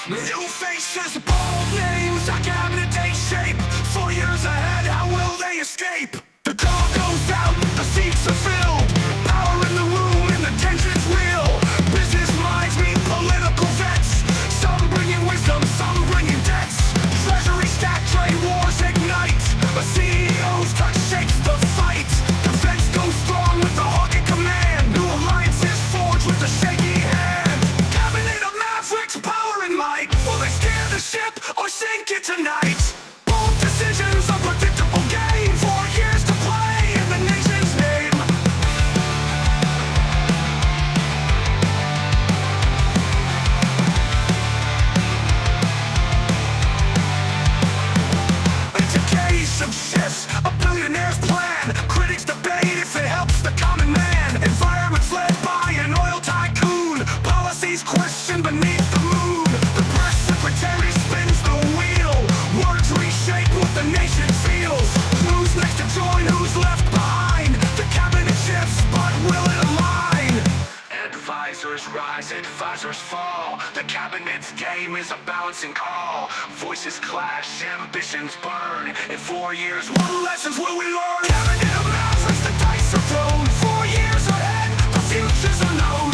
New faces, bold names, a cabinet take shape. 4 years ahead, how will they escape? The call goes out, the seats are filled. Power in the room and the tension's real. Business minds meet political vets. Some bringing wisdom, some bringing debts. Treasury stack, trade wars ignite. A CEO's touch shakes the fight. Defense goes strong with the hawk in command. New alliances forged with a shaky hand. Cabinet of mavericks, power and might. Will they steer the ship or sink it tonight? Bold decisions, unpredictable game. 4 years to play in the nation's name. It's a case of shifts, a billionaire's plan. Critics debate if it helps the common man. Environment's led by an oil tycoon. Policies questioned beneath the moon. The press secretary spins the wheel. Words reshape what the nation feels. Who's next to join, who's left behind? The cabinet shifts, but will it align? Advisors rise, advisors fall. The cabinet's game is a balancing call. Voices clash, ambitions burn. In 4 years, what lessons will we learn? Cabinet of mavericks, the dice are thrown. 4 years ahead, the future's unknown.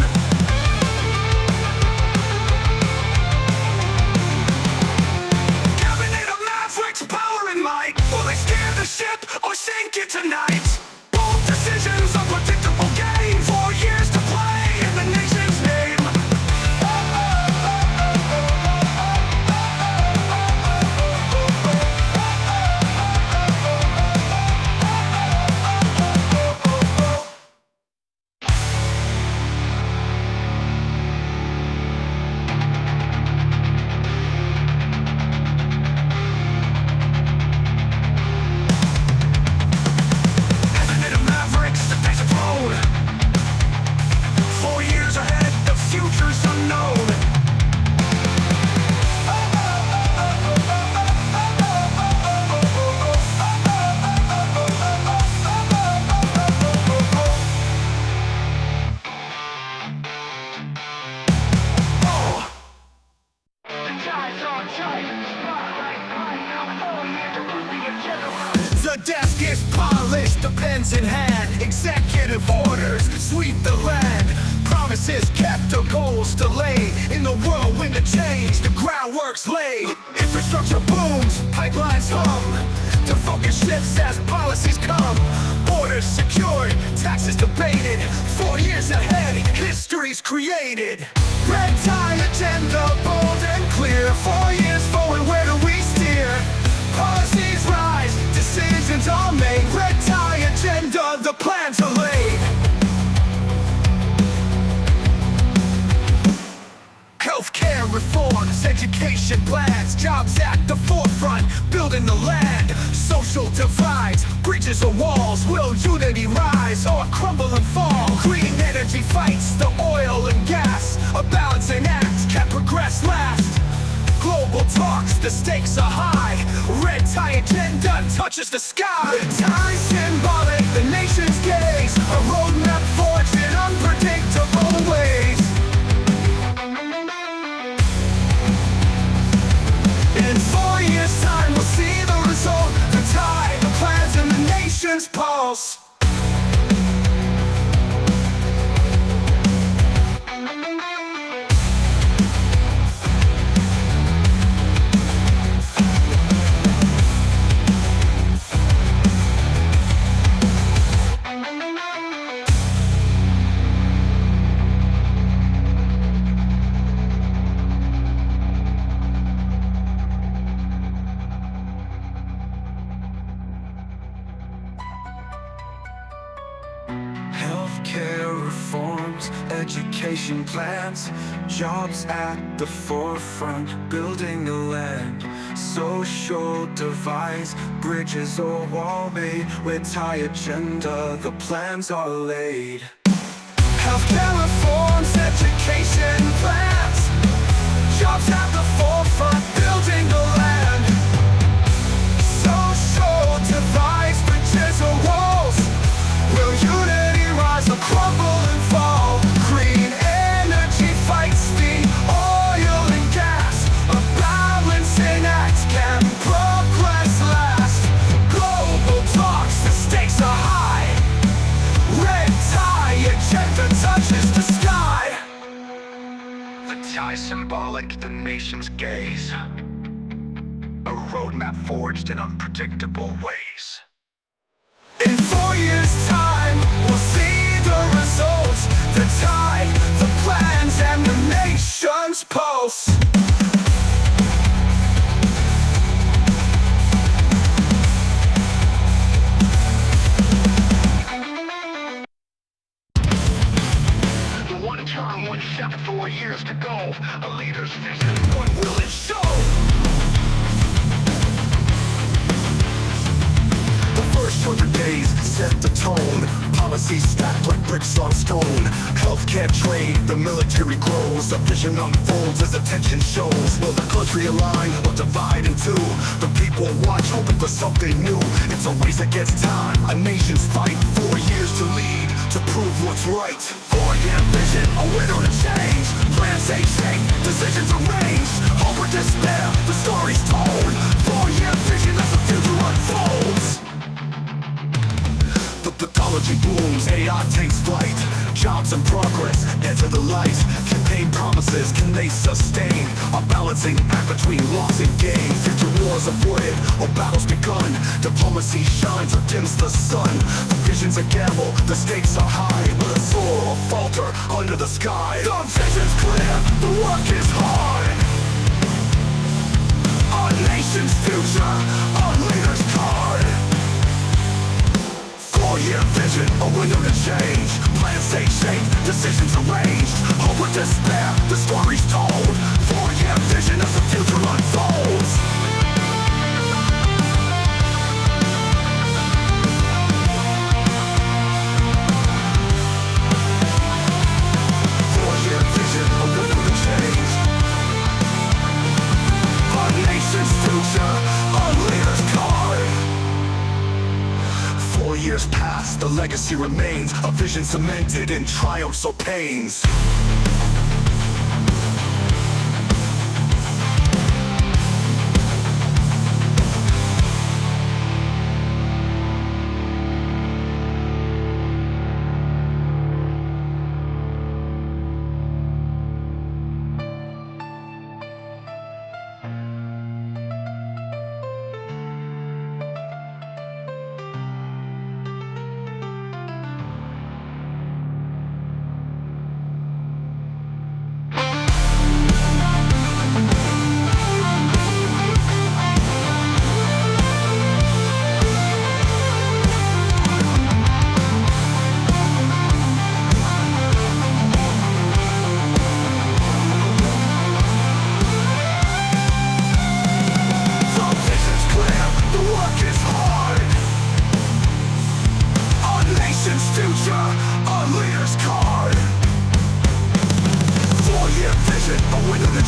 Cabinet of mavericks, power and might. Will they steer the ship or sink it tonight? Bold decisions, unpredictable game. 4 years to play in the nation's name. Cabinet of mavericks, the dice are thrown. 4 years ahead, the future's unknown. The desk is polished, the pen's in hand. Executive orders sweep the land. Promises kept or goals delayed. In the whirlwind of change, the groundwork's laid. Infrastructure booms, pipelines hum. The focus shifts as policies come. Borders secured, taxes debated. 4 years ahead, history's created. Red tie agenda, bold and clear. 4 years forward, where do we steer? Policies rise, decisions are made. Red tie agenda, the plans are laid. Healthcare reforms, education plans. Jobs at the forefront, building the land. Social divides, bridges or walls. Will unity rise or crumble and fall? Green energy fights the oil and gas. A balancing act can progress last. Global talks, the stakes are high. Red tie agenda touches the sky. Red tie symbolic, the nation's gaze. A roadmap forged in unpredictable ways. In 4 years' time, we'll see the result. The tie, the plans, and the nation's pulse. Healthcare reforms, education plans. Jobs at the forefront, building the land. Social divides, bridges or wall made. Red tie agenda, the plans are laid. Healthcare reforms, education plans. Jobs at the forefront, building the land. Social divides, bridges or walls. Will unity rise or crumble and fall? Green energy fights the oil and gas. A sky symbolic, the nation's gaze. A roadmap forged in unpredictable ways. In 4 years' time, we'll see the results, the tide, the plans, and the nation's pulse. One term, one step, 4 years to go. A leader's vision, what will it show? The first 100 days set the tone. Policies stacked like bricks on stone. Healthcare trade, the military grows. A vision unfolds as attention shows. Will the country align or divide in two? The people watch, hoping for something new. It's a race against time, a nation's fight. 4 years to lead, to prove what's right. 4-year vision, a winner to change. Plans take shape, decisions arranged. Hope or despair, the story's told. 4-year vision as the future unfolds. The pathology blooms, AI takes flight. Jobs in progress, enter the light. Campaign promises, can they sustain? A balancing act between loss and gain. Future wars avoided, or battles begun. Diplomacy shines or dims the sun. The vision's a gamble, the stakes are high. Will it soar or falter under the sky? The vision's clear, the work is hard. Our nation's future, our leader's card. 4-year vision, a window to change. Plans take shape, decisions arranged. Hope or despair, the story's told. 4-year vision as the future unfolds. Years pass, the legacy remains. A vision cemented in triumphs or pains.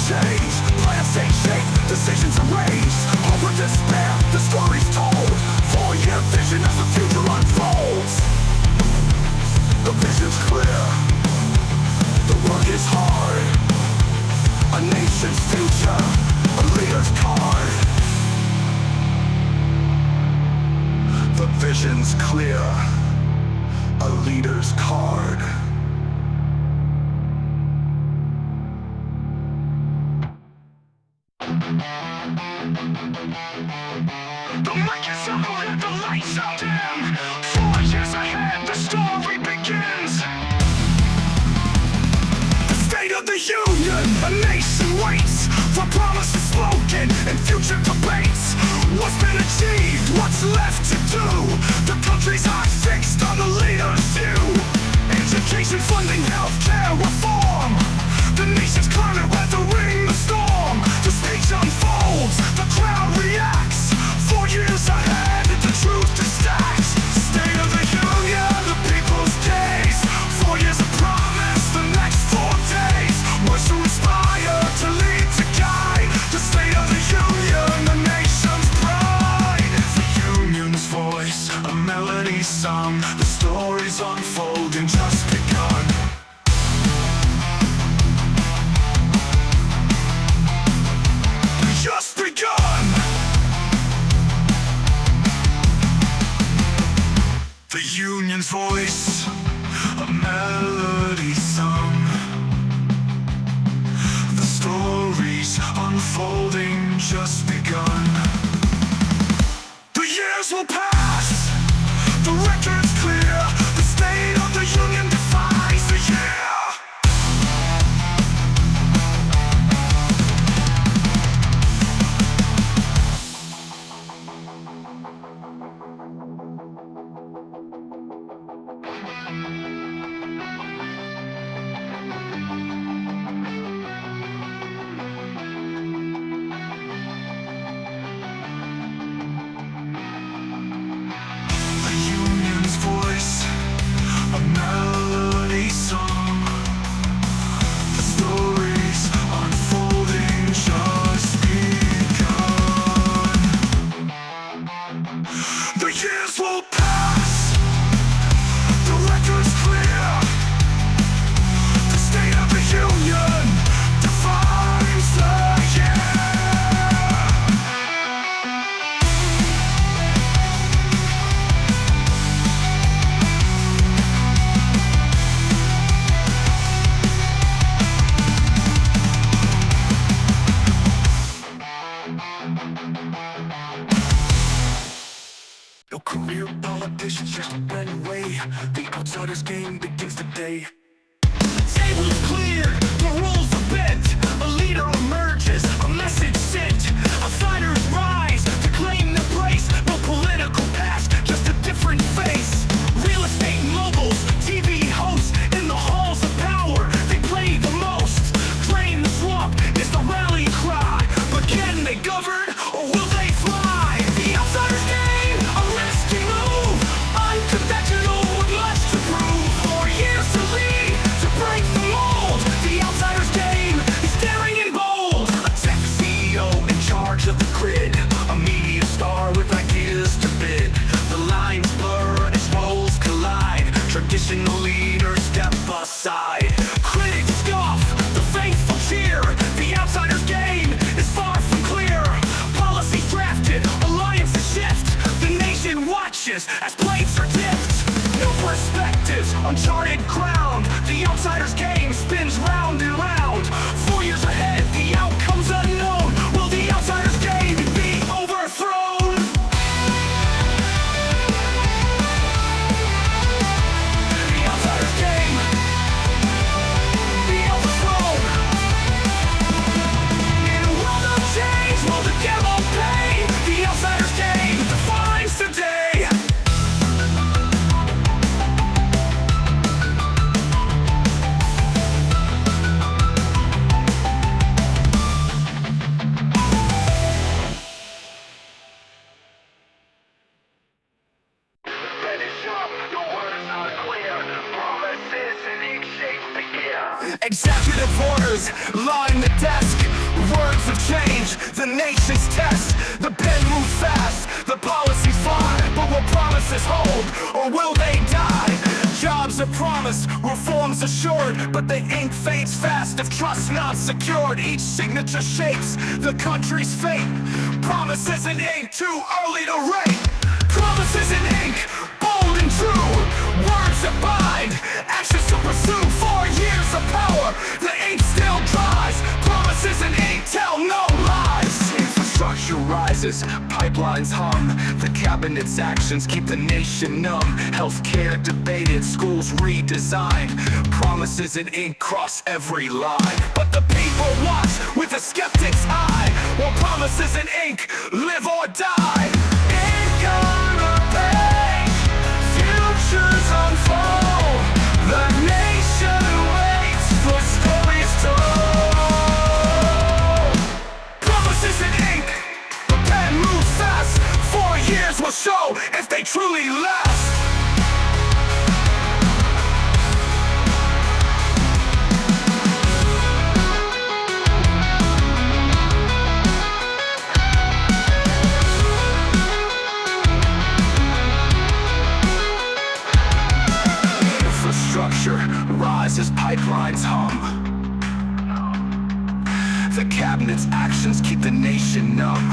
Change, plans take shape, decisions arranged. Hope or despair, the story's told. 4-year vision as the future unfolds. The vision's clear, the work is hard. A nation's future, a leader's card. The vision's clear, a leader's card. The mic is up and the lights are dim. 4 years ahead, the story begins. The State of the Union, a nation waits for promises spoken and future debates. What's been achieved, what's left to do? The country's eyes fixed on the leader's view. Education funding, healthcare reform. The nation's climate weathering the storm. The stage unfolds, the crowd reacts. 4 years ahead, the truth is stacked. State of the Union, the people's days. 4 years of promise, the next 4 days. Words to inspire, to lead, to guide. The State of the Union, the nation's pride. The union's voice, a melody sung. The story's unfolding, just begun. just begun. The years will pass, the record's clear, the state of the union defies the year. Voice, a melody song, the stories unfolding just begun. The years will pass, the record's clear, the state of the union defines the year. No career politicians, just a brand way. The outsider's game begins today. The table is cleared, the rules are bent. A leader emerges, a message sent. Outsiders rise to claim their place. No political past, just a different face. Real estate moguls, TV hosts, in the halls of power, they play the most. Drain the swamp is the rallying cry. But can they govern, or will they fly? The outsider's game, a risky move, unconventional with much to prove. 4 years to lead, to break the mold. The outsider's game is daring and bold. A tech CEO in charge of the grid, a media star with ideas to bid. The lines blur as roles collide, traditional leaders step aside. Critics scoff, the faithful cheer. The outsider's game is far from clear. Policies drafted, alliances shift. The nation watches as plates are tipped. New perspectives, uncharted ground. The outsider's game spins round and round. 4 years ahead, the outcome's unknown. Will the outsider's game be overthrown? The outsider's game be overthrown. In a world of change, will the devil pay? The outsider's game defines today. Pen is sharp, the words are clear. Promises in ink shape the year. Executive orders line the desk. Words of change, the nation's test. The pen moves fast, the policies fly. But will promises hold, or will they die? Jobs are promised, reforms assured, but the ink fades fast if trust not secured. Each signature shapes the country's fate. Promises in ink, too early to rate. Promises in ink, bold and true. Words that bind, actions to pursue. 4 years of power, the ink still dries. Promises in ink tell no lies. Infrastructure rises, pipelines hum. The cabinet's actions keep the nation numb. Healthcare debated, schools redesigned. Promises in ink cross every line. But the people watch with a skeptic's eye. Will promises in ink live or die? Ink on a page, futures unfold. The nation waits for stories told. Promises in ink, the pen moves fast. 4 years will show if they truly last. Infrastructure rises, pipelines hum. The cabinet's actions keep the nation numb.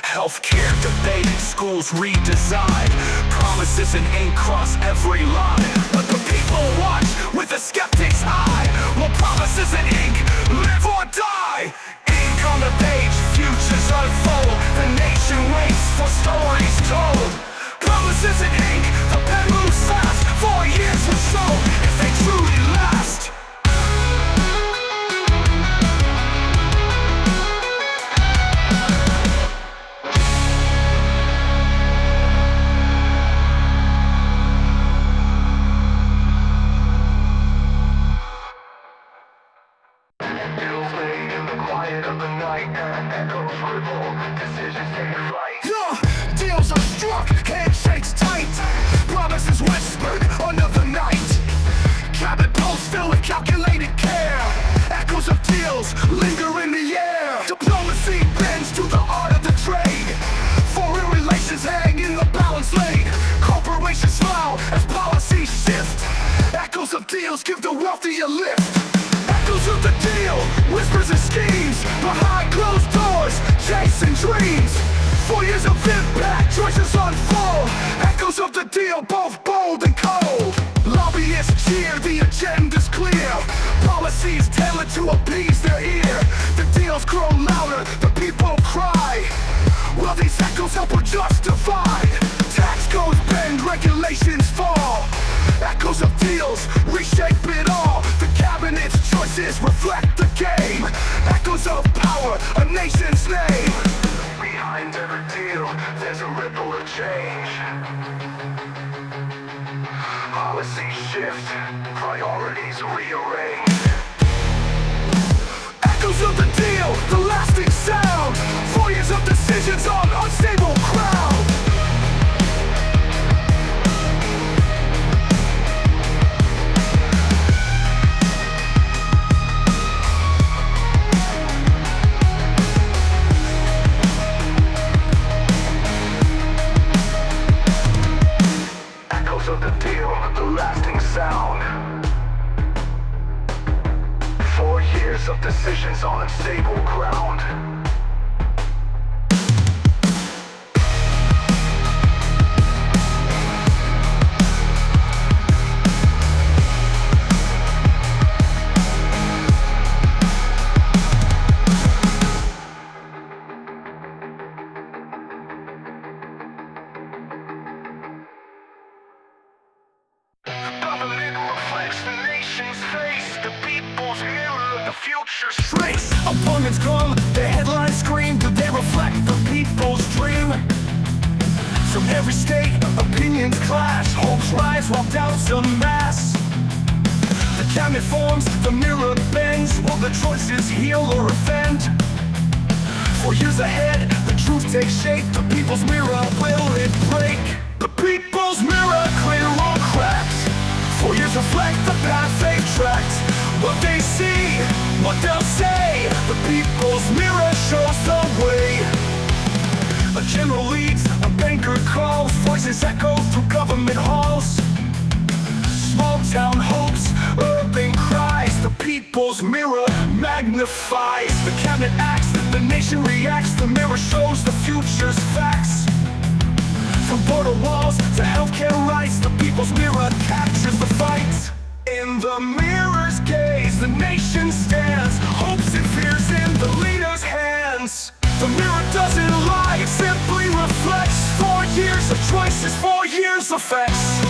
Healthcare debated, schools redesigned. Promises in ink cross every line. But the people watch with a skeptic's eye. Will promises in ink live or die? of the night, echoes ripple, decisions take flight. Deals are struck, handshakes tight, promises whispered under the night. Cabin posts filled with calculated care, echoes of deals linger in the air. Diplomacy bends to the art of the trade, foreign relations hang in the balance lane. Corporations smile as policies shift, echoes of deals give the wealthy a lift. Echoes of the deal, whispers and schemes, behind closed doors, chasing dreams. 4 years of impact, choices unfold, echoes of the deal, both bold and cold. Lobbyists cheer, the agenda's clear, policies tailored to appease their ear. The deals grow louder, the people cry, well these echoes help are justified. Tax codes bend, regulations fall, echoes of deals reshape it all. The cabinet's choices reflect the game, echoes of power, a nation's name. Behind every deal, there's a ripple of change. Policies shift, priorities rearrange. Echoes of the deal, the lasting sound. 4 years of decisions on unstable ground. Of the deal, the lasting sound. 4 years of decisions on unstable ground. Future's trace. Opponents come, the headlines scream, do they reflect the people's dream? From every state, opinions clash, hopes rise while doubts amass. The cabinet forms, the mirror bends, will the choices heal or offend? 4 years ahead, the truth takes shape, the people's mirror, will it break? The people's mirror, clear or cracked, 4 years reflect the path they've tracked. What they see, what they'll say, the people's mirror shows the way. A general leads, a banker calls, voices echo through government halls. Small town hopes, urban cries, the people's mirror magnifies. The cabinet acts, the nation reacts, the mirror shows the future's facts. From border walls to healthcare rights, the people's mirror captures the fight. In the mirror's gaze, the nation stands, hopes and fears in the leader's hands. The mirror doesn't lie, it simply reflects 4 years of choices, 4 years of facts.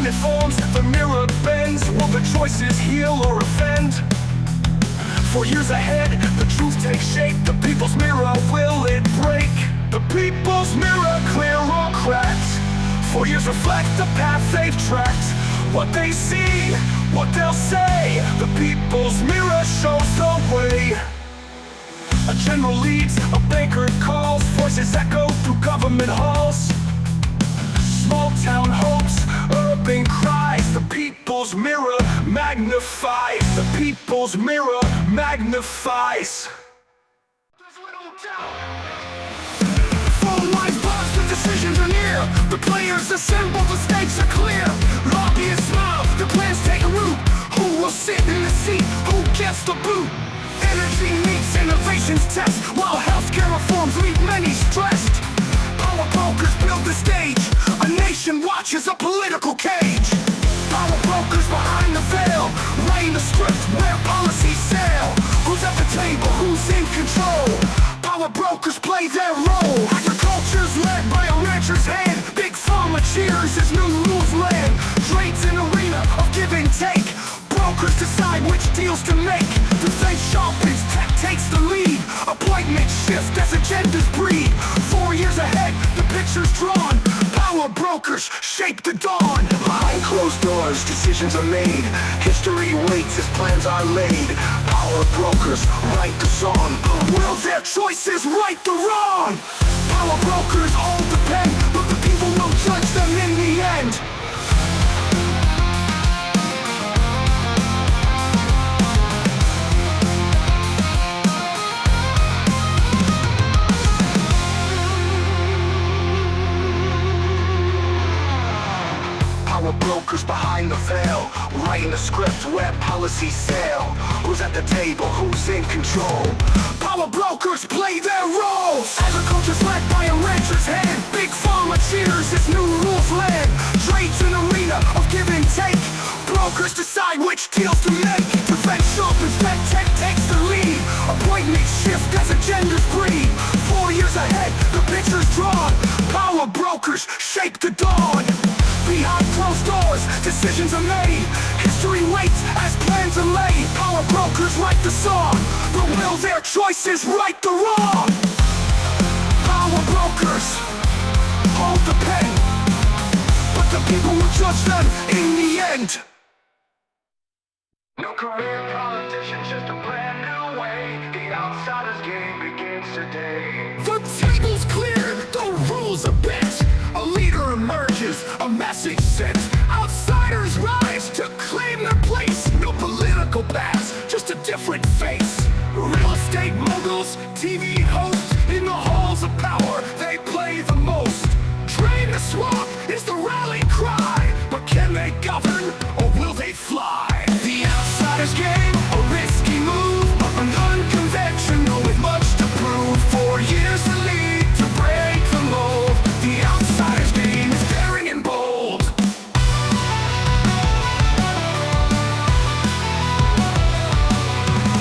It forms, the mirror bends, will the choices heal or offend? 4 years ahead, the truth takes shape, the people's mirror, will it break? The people's mirror, clear or cracked, 4 years reflect the path they've tracked. What they see, what they'll say, the people's mirror shows the way. A general leads, a banker calls, voices echo through government halls. Small town hopes, urban cries, the people's mirror magnifies. The people's mirror magnifies. There's little doubt. Full life buzz, the decisions are near. The players assemble, the stakes are clear. Lobbyists smile, the plans take root. Who will sit in the seat, who gets the boot? Energy meets innovation's test, while healthcare reforms leave many stressed. Power brokers build the stage, a nation watches a political cage. Power brokers behind the veil, writing the script where policies sail. Who's at the table, who's in control? Power brokers play their role. Agriculture's led by a rancher's hand, big pharma cheers as new rules land. Trade's an arena of give and take, brokers decide decide which deals to make. Defense sharpens, tech takes the lead. Appointments shift as agendas breed. 4 years ahead, the picture's drawn. Power brokers shape the dawn. Behind closed doors, decisions are made. History waits as plans are laid. Power brokers write the song. Will their choices right the wrong? Power brokers all depend, but the people will judge them in the end. Power brokers behind the veil, writing the script where policies sail. Who's at the table, who's in control? Power brokers play their roles. Agriculture's led by a rancher's hand. Big pharma cheers as new rules land. Trade's an arena of give and take. Brokers decide which deals to make. Defense sharpens, tech takes the lead. Appointments shift as agendas breed. 4 years ahead, the picture's drawn. Power brokers shape the dawn. Behind closed doors, decisions are made. History waits as plans are laid. Power brokers write the song, but will their choices right the wrong? Power brokers hold the pen, but the people will judge them in the end. No career politician, just a brand new way. The outsider's game begins today. The table's cleared, the rules are bent. A leader emerges, a message sent. Outsiders rise to claim their place. No political paths, just a different face. Real estate moguls, TV hosts, in the halls of power, they play the most. Train to swamp is the rally cry, but can they govern or will they fly? The outsider's game, a risky move, an unconventional with much to prove. 4 years to lead, to break the mold. The outsider's game is daring and bold.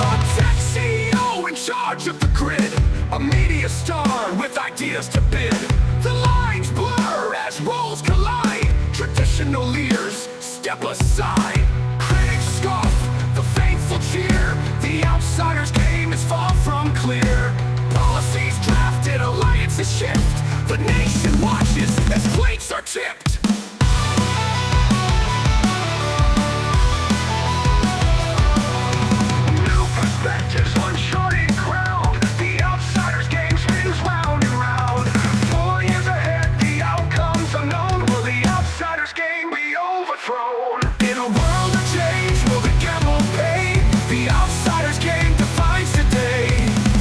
A tech CEO in charge of the grid, a media star with ideas to bid. The lines blur as roles collide. Traditional leaders step aside. Critics scoff, the faithful cheer. The outsider's game is far from clear. Policies drafted, alliances shift. The nation watches as plates are tipped. New perspectives, uncharted ground. The outsider's game spins round and round. 4 years ahead, the outcome's unknown. Will the outsider's game be overthrown? In a world of change, will the gamble pay? The outsider's game defines today.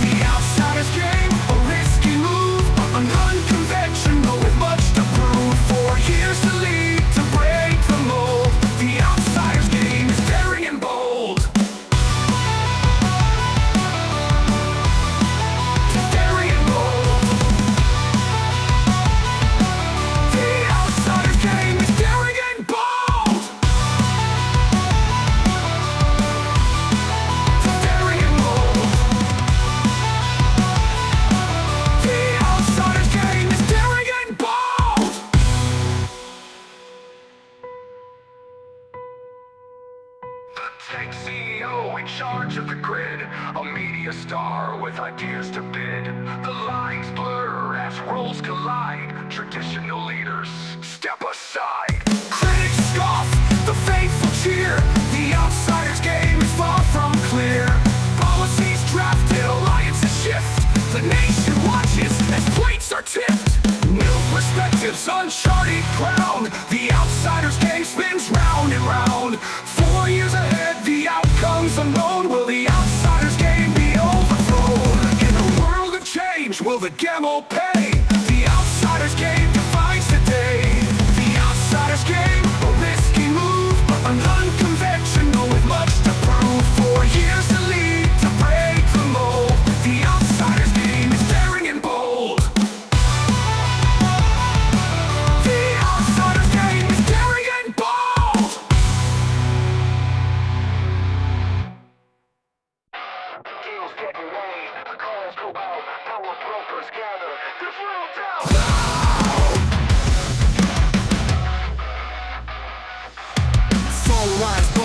The outsider's game, a risky move, an unconventional with much to prove. 4 years to lead, to break the mold. The outsider's game is daring and bold. Daring and bold. The outsider's game is daring and bold. Daring and bold. The outsider's game is daring and bold. The tech CEO in charge of the grid, a media star with ideas to bid. The lines blur as roles collide. Traditional leaders step aside. Critics scoff, the faithful cheer. The outsider's game is far from clear. Policies drafted, alliances shift. The nation watches as plates are tipped. New perspectives, uncharted ground. The outsider's game spins round and round. 4 years ahead, the outcome's unknown. Will the outsider's game be overthrown? In a world of change, will the gamble pay? The outsider's game defines today. The outsider's game, a risky move, an unconventional with much to prove. 4 years to lead, to break the mold. The outsider's game is daring and bold. The outsider's game is daring and bold. Deals get made, calls go out, power brokers gather.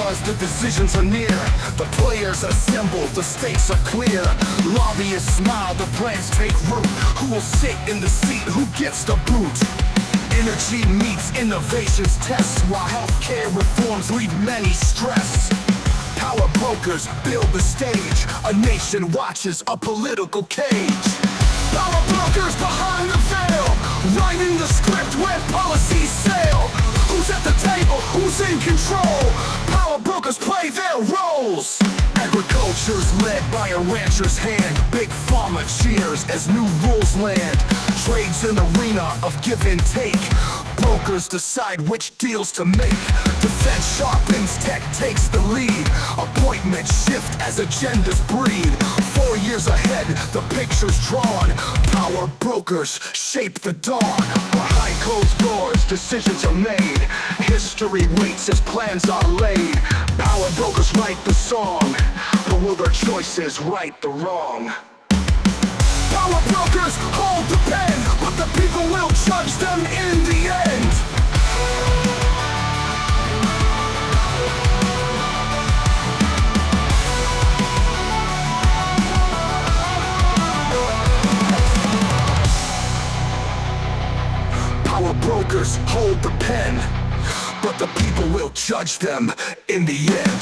because the decisions are near. The players assemble, the stakes are clear. Lobbyists smile, the plans take root. Who will sit in the seat, who gets the boot? Energy meets innovations tests, while healthcare reforms leave many stressed. Power brokers build the stage, a nation watches a political cage. Power brokers behind the veil, writing the script when policies sail. Who's at the table, who's in control? Power brokers play their roles. Agriculture's led by a rancher's hand. Big pharma cheers as new rules land. Trade's an arena of give and take. Brokers decide which deals to make. Defense sharpens, tech takes the lead. Appointments shift as agendas breed. 4 years ahead, the picture's drawn. Power brokers shape the dawn. Behind closed doors, decisions are made. History waits as plans are laid. Power brokers write the song, but will their choices right the wrong? Power brokers hold the pen, but the people will judge them in the end. Power brokers hold the pen, but the people will judge them in the end.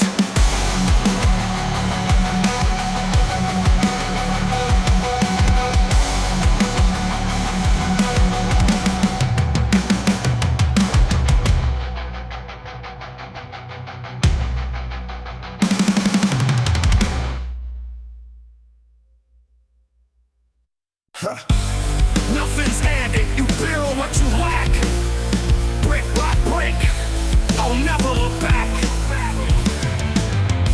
Nothing's handed, you build what you lack. Brick by brick, I'll never look back.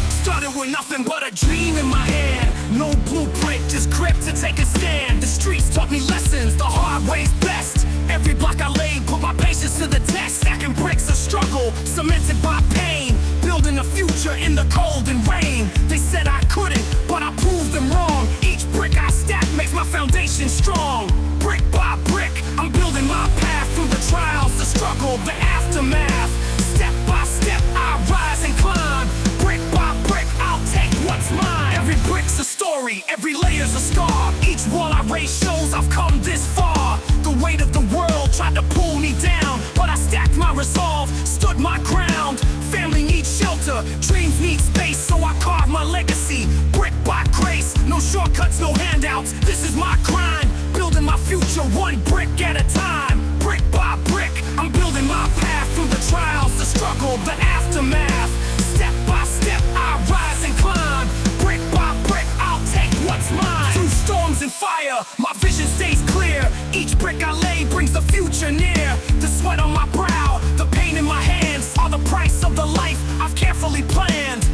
Started with nothing but a dream in my hand. No blueprint, just grip to take a stand. The streets taught me lessons, the hard way's best. Every block I laid put my patience to the test. Stacking bricks a struggle, cemented by pain. Building a future in the cold and rain. They said I couldn't, but I proved them wrong. Each brick I stack makes my foundation strong. Brick by brick, I'm building my path through the trials, the struggle, the aftermath. Step by step, I rise and climb. Brick by brick, I'll take what's mine. Every brick's a story, every layer's a scar. Each wall I raise shows I've come this far. The weight of the world tried to pull me down, but I stacked my resolve, stood my ground. Family needs shelter, dreams need space, so I carve my legacy. Brick by grace, no shortcuts, no handouts. This is my grind, building my future one brick at a time. Brick by brick, I'm building my path through the trials, the struggle, the aftermath. Step by step, I rise and climb. Brick by brick, I'll take what's mine. Through storms and fire, my vision stays clear. Each brick I lay brings the future near. The sweat on my brow, the pain in my hands are the price of the life I've carefully planned.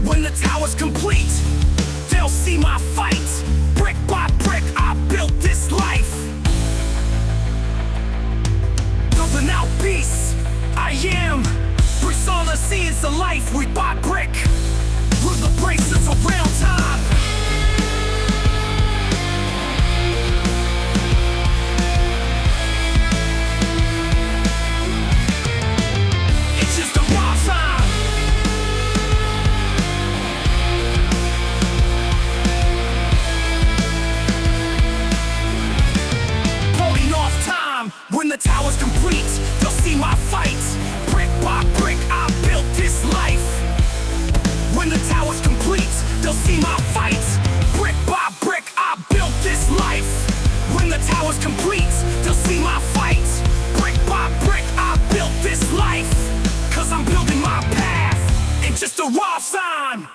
When the tower's complete, they'll see my fight. Brick by brick, I built this life. Building out peace, I am. Bricks on the sea, it's a life we buy brick. With the bracelets around time. It's just a raw time. Holding off time. When the tower's complete, they'll see my fight. Brick by brick, I built this life. When the tower's complete, they'll see my fight. Brick by brick, I built this life. When the tower's complete, they'll see my fight. Brick by brick, I built this life. 'Cause I'm building my path in just a raw time.